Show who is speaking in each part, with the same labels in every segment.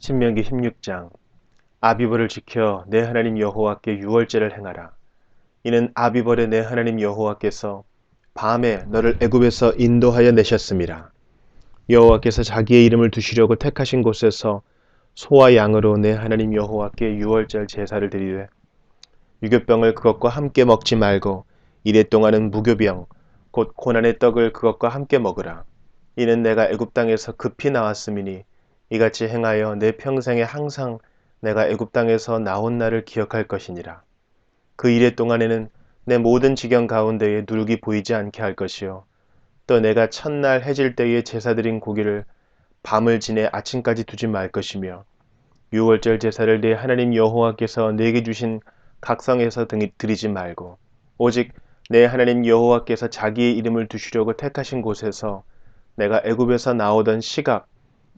Speaker 1: 신명기 16장. 아비벌을 지켜 내 하나님 여호와께 유월제를 행하라. 이는 아비벌에 내 하나님 여호와께서 밤에 너를 애굽에서 인도하여 내셨음이라. 여호와께서 자기의 이름을 두시려고 택하신 곳에서 소와 양으로 내 하나님 여호와께 유월절 제사를 드리되 유교병을 그것과 함께 먹지 말고 이레 동안은 무교병 곧 고난의 떡을 그것과 함께 먹으라. 이는 내가 애굽 땅에서 급히 나왔음이니 이같이 행하여 내 평생에 항상 내가 애굽 땅에서 나온 날을 기억할 것이니라. 그 이레 동안에는 내 모든 지경 가운데에 누룩이 보이지 않게 할 것이요 또 내가 첫날 해질 때에 제사드린 고기를 밤을 지내 아침까지 두지 말 것이며 유월절 제사를 내 하나님 여호와께서 내게 주신 각성에서 드리지 말고 오직 내 하나님 여호와께서 자기의 이름을 두시려고 택하신 곳에서 내가 애굽에서 나오던 시각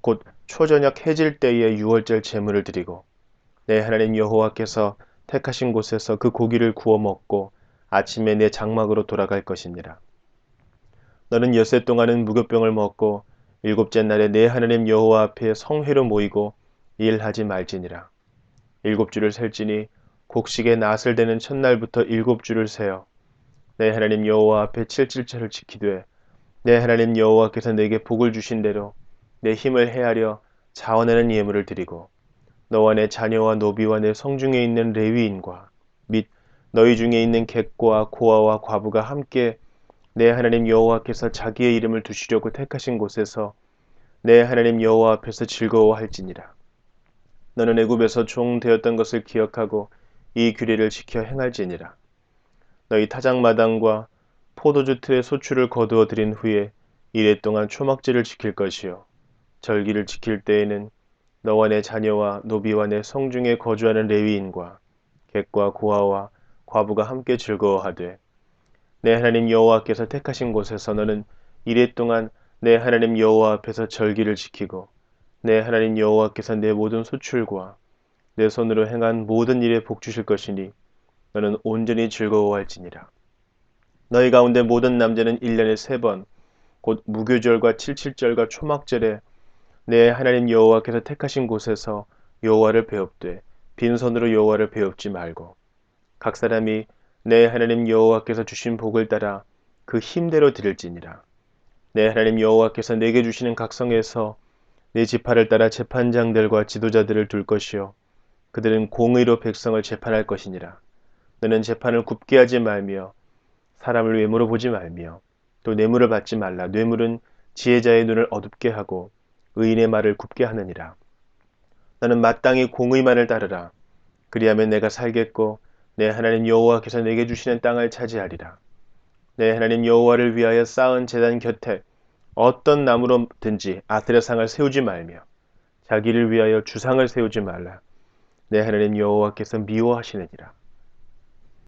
Speaker 1: 곧 초저녁 해질 때에 유월절 제물을 드리고 내 하나님 여호와께서 택하신 곳에서 그 고기를 구워 먹고 아침에 내 장막으로 돌아갈 것이니라. 너는 엿새 동안은 무교병을 먹고 일곱째 날에 내 하나님 여호와 앞에 성회로 모이고 일하지 말지니라. 일곱 주를 셀지니 곡식의 낫을 되는 첫날부터 일곱 주를 세어 내 하나님 여호와 앞에 칠칠절을 지키되 내 하나님 여호와께서 내게 복을 주신 대로 내 힘을 헤아려 자원하는 예물을 드리고 너와 내 자녀와 노비와 내 성중에 있는 레위인과 및 너희 중에 있는 객과 고아와 과부가 함께 내 하나님 여호와께서 자기의 이름을 두시려고 택하신 곳에서 내 하나님 여호와 앞에서 즐거워할지니라. 너는 애굽에서 종 되었던 것을 기억하고 이 규례를 지켜 행할지니라. 너희 타작마당과 포도주 틀에 소출을 거두어 들인 후에 이레 동안 초막제를 지킬 것이요 절기를 지킬 때에는 너와 내 자녀와 노비와 내 성중에 거주하는 레위인과 객과 고아와 과부가 함께 즐거워하되 내 하나님 여호와께서 택하신 곳에서 너는 이레 동안 내 하나님 여호와 앞에서 절기를 지키고 내 하나님 여호와께서 내 모든 소출과 내 손으로 행한 모든 일에 복 주실 것이니 너는 온전히 즐거워할지니라. 너희 가운데 모든 남자는 1년에 3번 곧 무교절과 칠칠절과 초막절에 내 하나님 여호와께서 택하신 곳에서 여호와를 배웁되 빈손으로 여호와를 배웁지 말고 각 사람이 내 하나님 여호와께서 주신 복을 따라 그 힘대로 드릴지니라. 내 하나님 여호와께서 내게 주시는 각성에서 내 지파를 따라 재판장들과 지도자들을 둘 것이요 그들은 공의로 백성을 재판할 것이니라. 너는 재판을 굽게 하지 말며 사람을 외모로 보지 말며 또 뇌물을 받지 말라. 뇌물은 지혜자의 눈을 어둡게 하고 의인의 말을 굽게 하느니라. 너는 마땅히 공의만을 따르라. 그리하면 내가 살겠고 내 하나님 여호와께서 내게 주시는 땅을 차지하리라. 내 하나님 여호와를 위하여 쌓은 제단 곁에 어떤 나무로든지 아세라상을 세우지 말며 자기를 위하여 주상을 세우지 말라. 내 하나님 여호와께서 미워하시느니라.